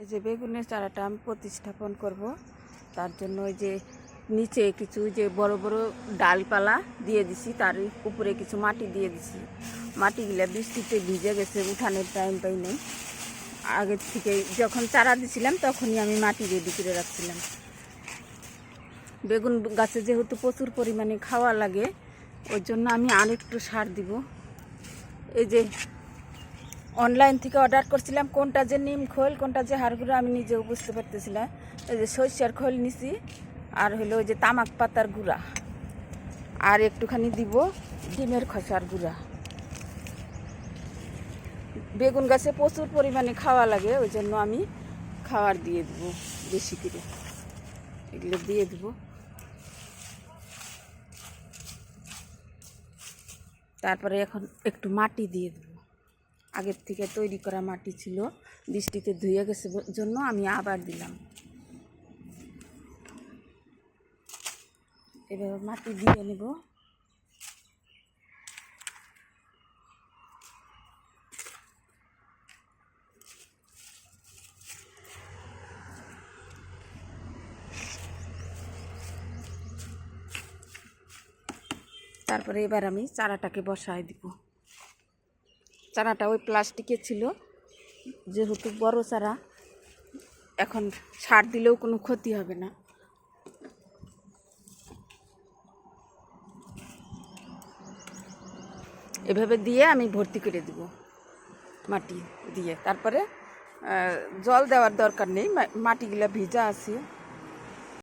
এই যে বেগুনের চারাটা আমি প্রতিস্থাপন করব, তার জন্য ওই যে নিচে কিছু যে বড় বড় ডালপালা দিয়ে দিছি, তার উপরে কিছু মাটি দিয়ে দিছি। মাটিগুলা বৃষ্টিতে ভিজে গেছে, উঠানের টাইম পাই নেই। আগের থেকে যখন চারা দিছিলাম তখনই আমি মাটি রেডি করে রাখছিলাম। বেগুন গাছে যেহেতু প্রচুর পরিমাণে খাওয়া লাগে, ওই জন্য আমি আরেকটু সার দিব। এই যে অনলাইন থেকে অর্ডার করছিলাম, কোনটা যে নিম খোল কোনটা যে হাড়গুঁড়ো আমি নিজেও বুঝতে পারতেছিলাম। এই যে সরিষার খোল নিছি, আর হলো ওই যে তামাক পাতার গুঁড়া, আর একটুখানি দিব ডিমের খসার গুঁড়া। বেগুন গাছে প্রচুর পরিমাণে খাওয়া লাগে, ওই জন্য আমি খাওয়ার দিয়ে দেবো বেশি করে, এগুলো দিয়ে দেবো। তারপরে এখন একটু মাটি দিয়ে দেবো। আগের থেকে তৈরি করা মাটি ছিল, বৃষ্টিতে ধুয়ে গেছে জন্য আমি আবার দিলাম। এবার মাটি দিয়ে নেব। তারপরে এবার আমি চারাটাকে বসায় দিব। চারাটা ওই প্লাস্টিকের ছিল, যেহেতু বড় চারা, এখন সার দিলেও কোনো ক্ষতি হবে না। এভাবে দিয়ে আমি ভর্তি করে দিব মাটি দিয়ে। তারপরে জল দেওয়ার দরকার নেই, মাটিগুলা ভিজা আছে।